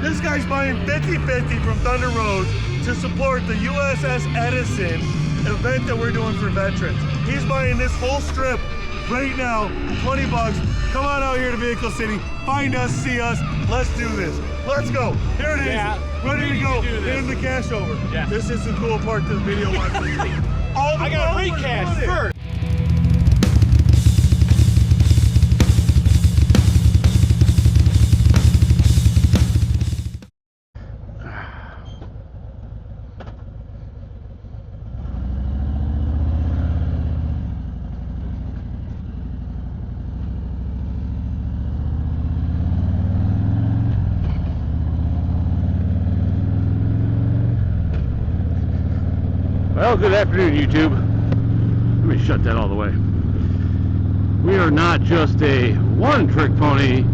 This guy's buying 50/50 from Thunder Roads to support the USS Edson event that we're doing for veterans. He's buying this whole strip right now, 20 bucks. Come on out here to Vehicle City, find us, see us, let's do this. Let's go. Here it is, ready to go, hand the cash over. Yeah. This is the cool part to the video. I gotta recash first. Well, good afternoon, YouTube. Let me shut that all the way. We are not just a one-trick pony,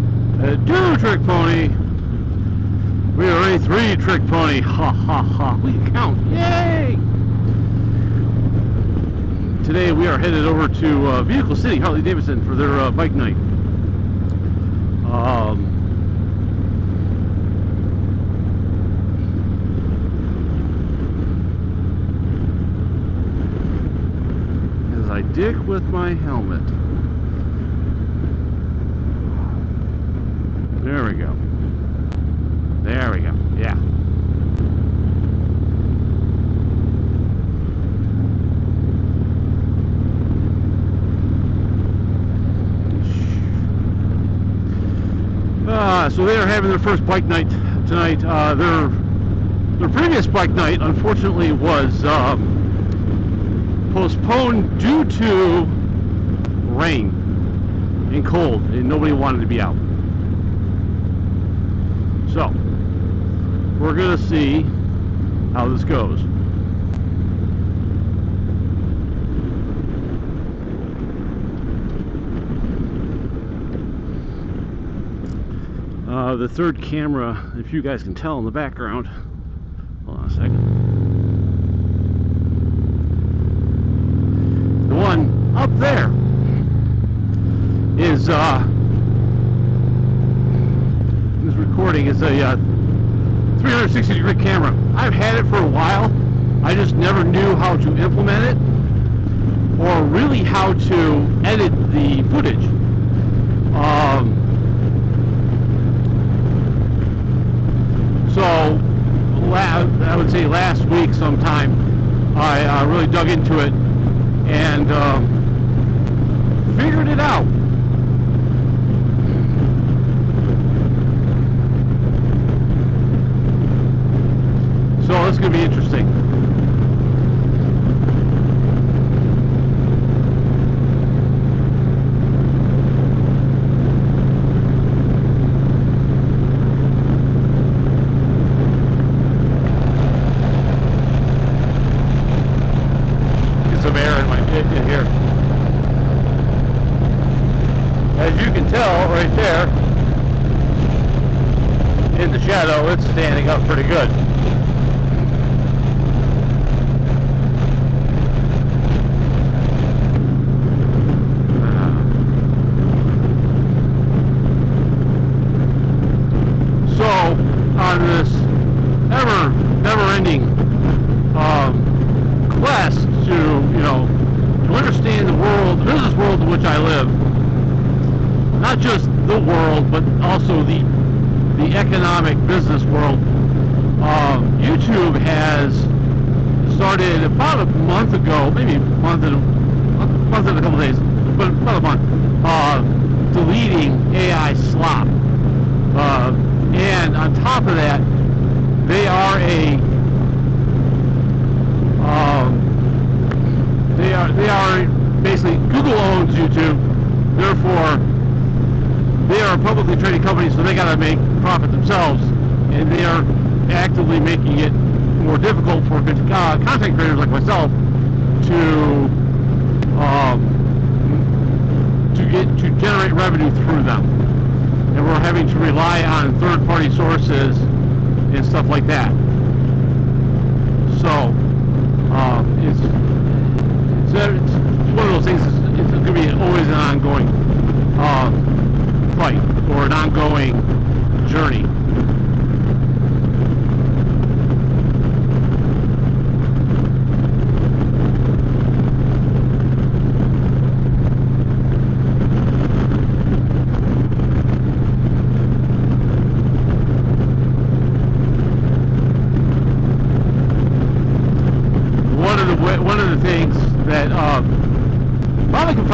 a two-trick pony. We are a three-trick pony. Ha ha ha. We can count. Yay! Today we are headed over to Vehicle City Harley-Davidson for their bike night. Dick with my helmet. There we go. There we go. Yeah. So they are having their first bike night tonight. Their previous bike night, unfortunately, was postponed due to rain and cold, and nobody wanted to be out. So we're gonna see how this goes. The third camera, if you guys can tell in the background, hold on a second. Up there is this recording is a 360 degree camera. I've had it for a while. I just never knew how to implement it or really how to edit the footage. So I would say last week sometime I really dug into it and figured it out. So it's going to be interesting. Get some air in my in here. As you can tell right there in the shadow, it's standing up pretty good. So on this never-ending quest to understand the world, the business world in which I live. Not just the world, but also the economic business world. YouTube has started about a month ago, maybe a month and a couple days, but about a month, deleting AI slop. And on top of that, they are basically, Google owns YouTube, therefore they are a publicly traded company, so they got to make profit themselves, and they are actively making it more difficult for content creators like myself to generate revenue through them, and we're having to rely on third-party sources and stuff like that. So it's one of those things. It's going to be always an ongoing fight or an ongoing journey.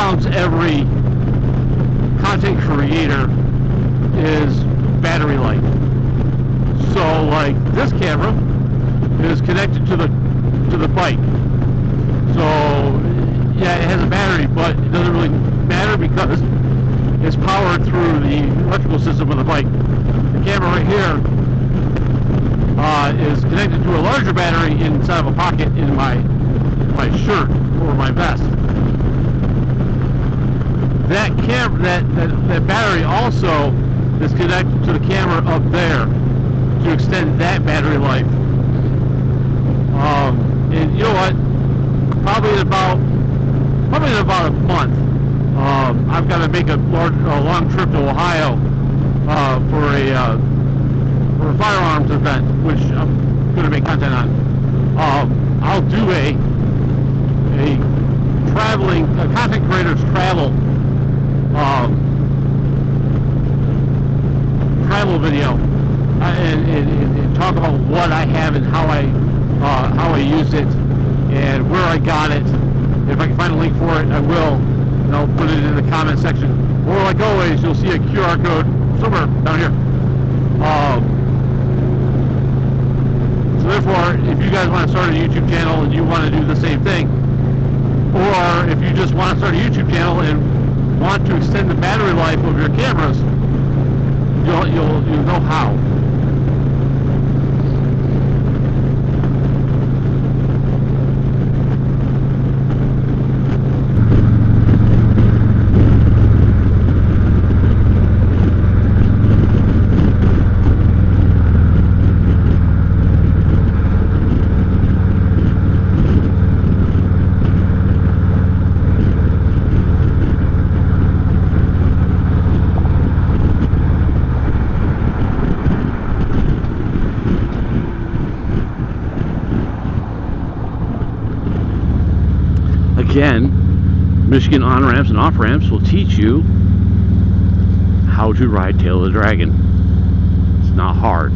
surrounds every content creator is battery life. So like this camera is connected to the bike. So yeah, it has a battery, but it doesn't really matter because it's powered through the electrical system of the bike. The camera right here is connected to a larger battery inside of a pocket in my shirt or my vest. That camera, that battery also is connected to the camera up there to extend that battery life. And you know what? Probably in about a month, I've got to make a long trip to Ohio for a firearms event, which I'm going to make content on. I'll do a content creators travel video and talk about what I have and how I use it and where I got it. If I can find a link for it, I will, and I'll put it in the comment section. Or like always, you'll see a QR code somewhere down here. So therefore, if you guys want to start a YouTube channel and you want to do the same thing, or if you just want to start a YouTube channel and want to extend the battery life of your cameras, you'll know how. Again, Michigan on-ramps and off-ramps will teach you how to ride Tail of the Dragon. It's not hard.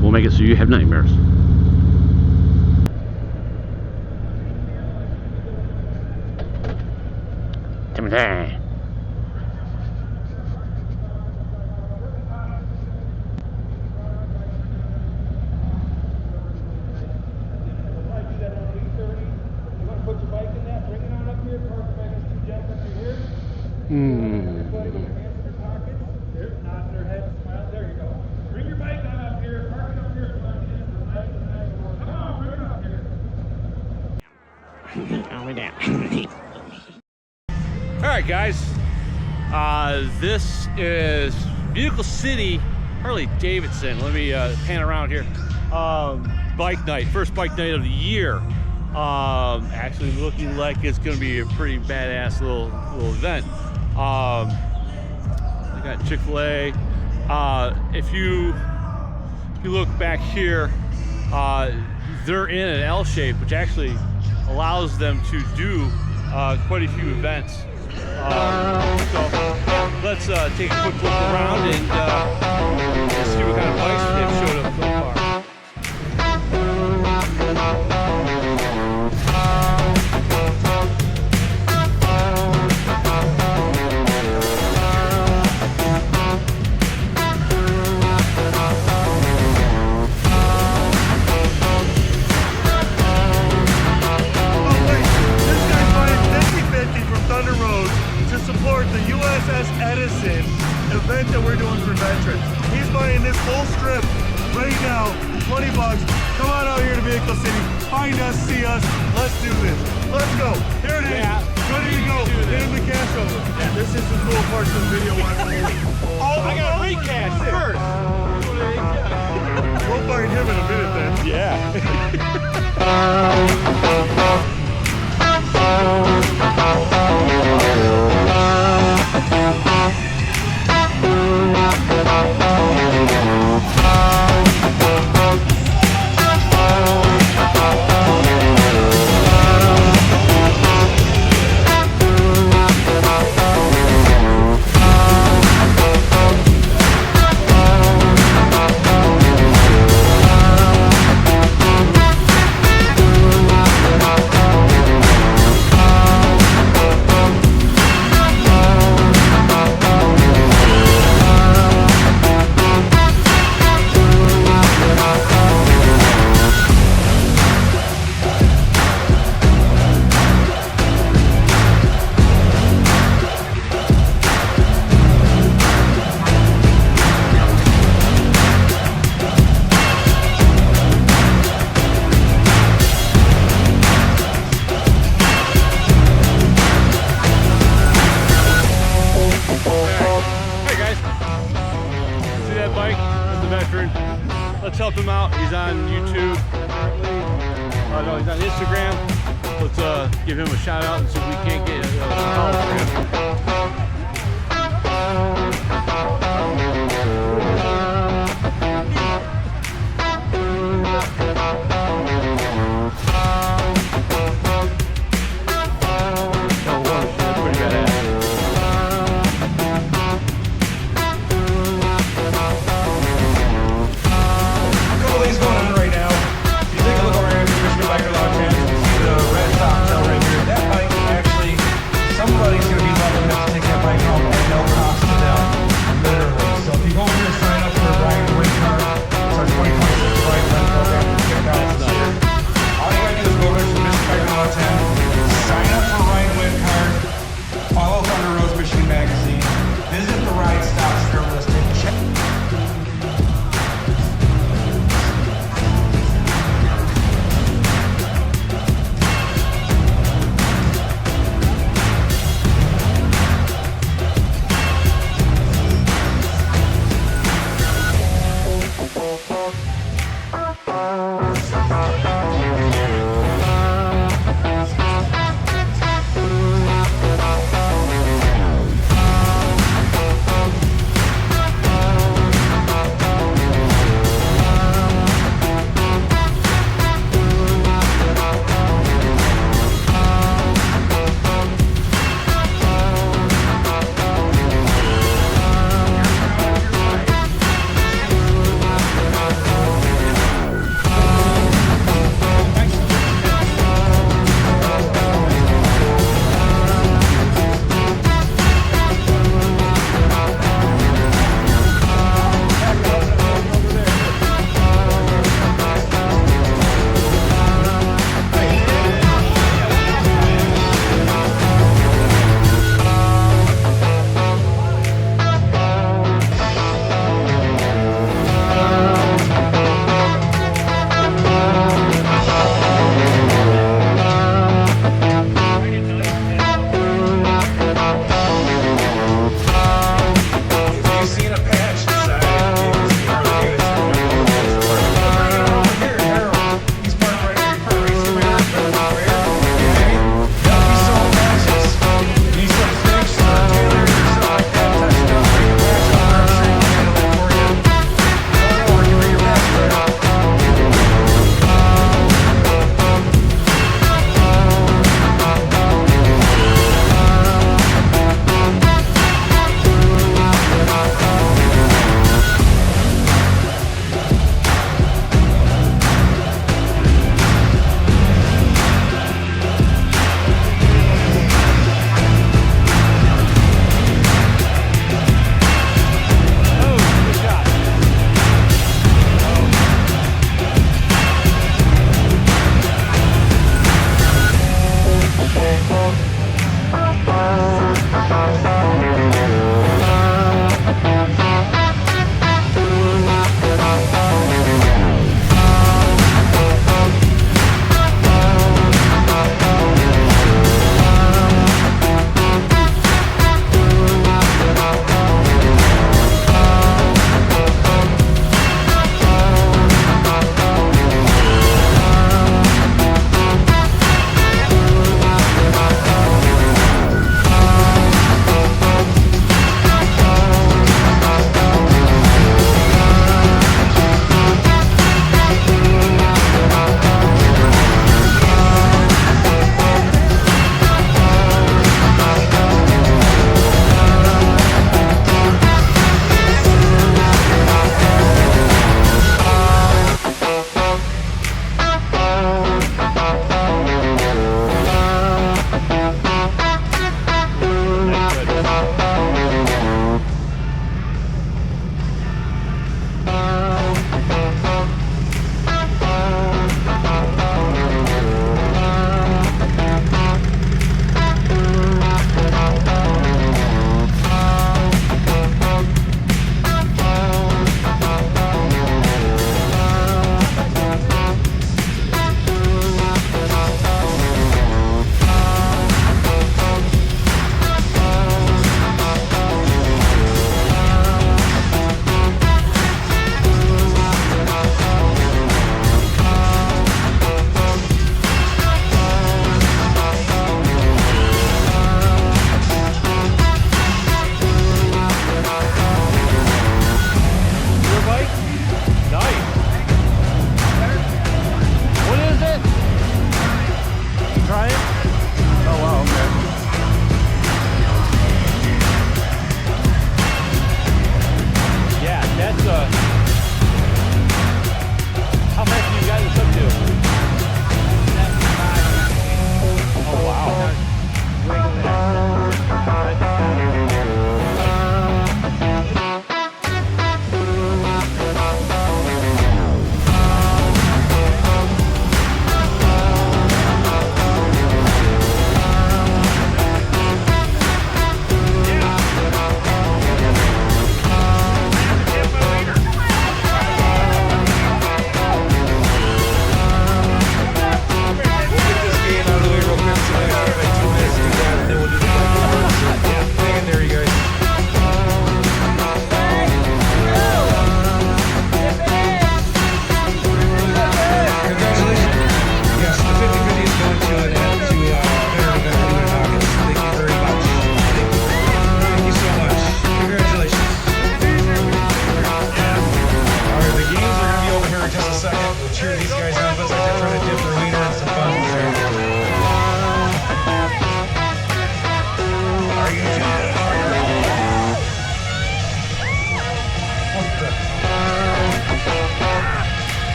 We'll make it so you have nightmares. Timothy. Alright guys, this is Vehicle City Harley-Davidson. Let me pan around here. Bike night, first bike night of the year. Actually looking like it's going to be a pretty badass little event. I got Chick-fil-A. If you look back here, they're in an L shape, which actually allows them to do quite a few events. So let's take a quick look around and see what kind of bikes they've showed up so far. Edson event that we're doing for veterans. He's buying this whole strip right now, 20 bucks. Come on out here to Vehicle City, find us, see us, let's do this. Let's go. Here it is. Yeah, ready to go. Hand the cash over. Yeah. This is the cool part of the video. I got recash first. We'll find him in a minute then. Yeah. the veteran. Let's help him out. He's on YouTube. No, he's on Instagram. Let's give him a shout out and see if we can't get some help for him. Somebody's going to be lucky enough to take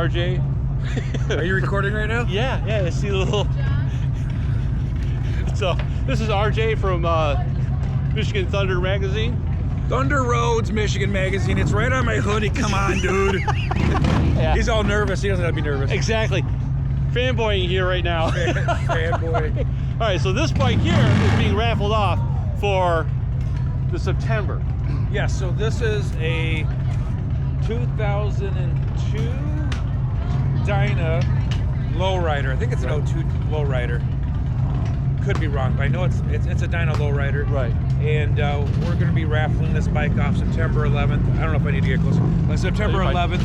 RJ. Are you recording right now? Yeah, yeah. I see a little. So this is RJ from Michigan Thunder magazine. Thunder Roads, Michigan magazine. It's right on my hoodie. Come on, dude. Yeah. He's all nervous. He doesn't have to be nervous. Exactly. Fanboying here right now. Fanboy. All right, so this bike here is being raffled off for the September. Yeah, so this is a 2002 Dyna lowrider. I think it's an 02 lowrider. Could be wrong, but I know it's a Dyna lowrider. Right. And we're going to be raffling this bike off September 11th. I don't know if I need to get closer. But September 11th,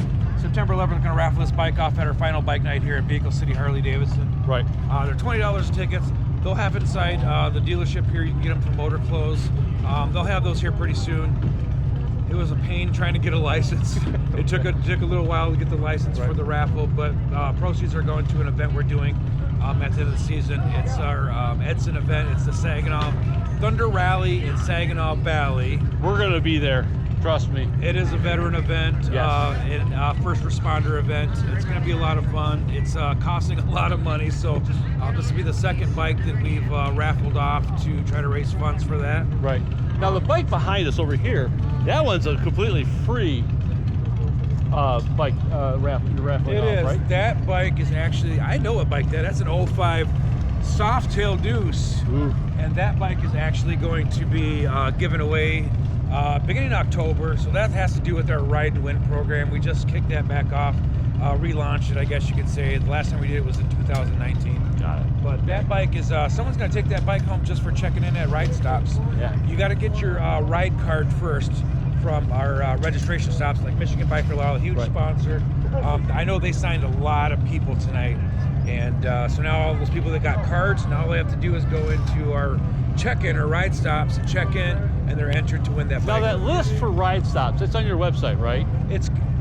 we're going to raffle this bike off at our final bike night here at Vehicle City Harley-Davidson. Right. They're $20 tickets. They'll have inside the dealership here. You can get them from Motor Clothes. They'll have those here pretty soon. It was a pain trying to get a license. It took a little while to get the license for the raffle, but proceeds are going to an event we're doing at the end of the season. It's our Edson event. It's the Saginaw Thunder Rally in Saginaw Valley. We're going to be there. Trust me. It is a veteran event, Yes. and first responder event. It's going to be a lot of fun. It's costing a lot of money, so this will be the second bike that we've raffled off to try to raise funds for that. Right. Now the bike behind us over here, that one's a completely free bike raffling off, right? That bike is actually, I know what bike that's an 05 Softail Deuce. Ooh. And that bike is actually going to be given away beginning of October. So that has to do with our Ride and Win program. We just kicked that back off, relaunched it, I guess you could say. The last time we did it was in 2019. Got it. But that bike is, someone's gonna take that bike home just for checking in at ride stops. Yeah. You gotta get your ride card first from our registration stops, like Michigan Biker Law, a huge sponsor. I know they signed a lot of people tonight. And so now all those people that got cards, now all they have to do is go into our check-in or ride stops and check in, and they're entered to win that Now bike. that list for ride stops, it's on your website, right?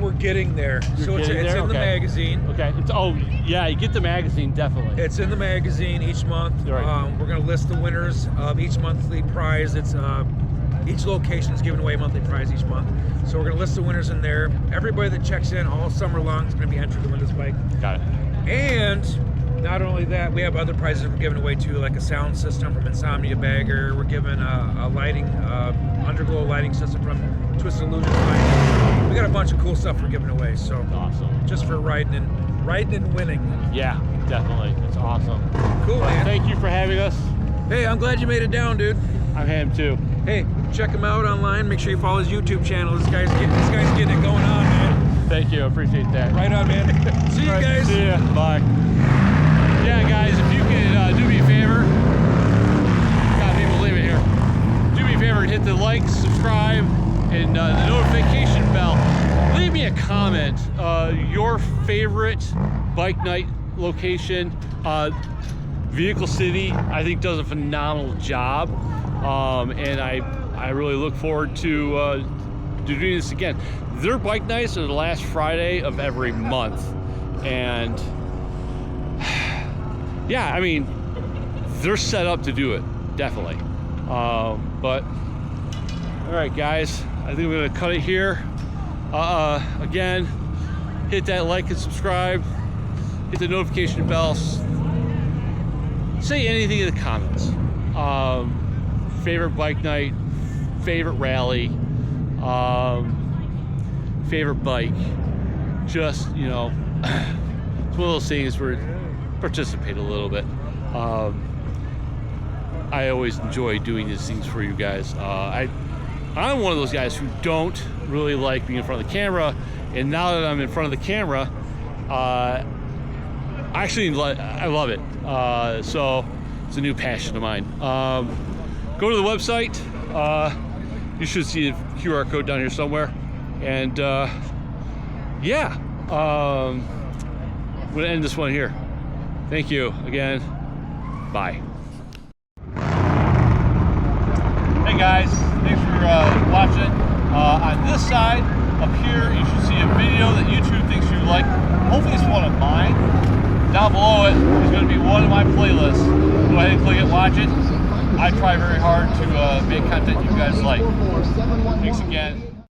We're getting there. You're It's getting there? in the Okay. magazine. Okay. Yeah, you get the magazine, definitely. It's in the magazine each month. Right. We're going to list the winners of each monthly prize. It's each location is giving away a monthly prize each month. So we're going to list the winners in there. Everybody that checks in all summer long is going to be entered to win this bike. Got it. And not only that, we have other prizes we're giving away too, like a sound system from Insomnia Bagger. We're giving a lighting, underglow lighting system from Twisted Illusions Lighting. We got a bunch of cool stuff we're giving away. So Awesome. just for riding and winning. Yeah, definitely. It's awesome. Cool, Well, man. thank you for having us. Hey, I'm glad you made it down, dude. I'm him too. Hey, check him out online. Make sure you follow his YouTube channel. This guy's getting it going on, man. Thank you. I appreciate that. Right on, man. See you guys. See ya. Bye. Yeah, guys, if you can do me a favor, God, people leave it here. Do me a favor and hit the like, subscribe, and the notification bell. Leave me a comment. Your favorite bike night location. Vehicle City, I think, does a phenomenal job, and I really look forward to doing this again. Their bike nights are the last Friday of every month, and yeah, I mean, they're set up to do it, definitely. But all right, guys, I think we're gonna cut it here. Again, hit that like and subscribe, hit the notification bell. Say anything in the comments. Favorite bike night, favorite rally, favorite bike. Just, you know, it's one of those things where participate a little bit. I always enjoy doing these things for you guys. I'm one of those guys who don't really like being in front of the camera, and now that I'm in front of the camera, I love it. So it's a new passion of mine. Go to the website. You should see a QR code down here somewhere. And yeah, I'm gonna end this one here. Thank you again. Bye. Hey guys, thanks for watching. On this side up here, you should see a video that YouTube thinks you like. Hopefully it's one of mine. Down below it is going to be one of my playlists. Go ahead and click it, watch it. I try very hard to make content you guys like. Thanks again.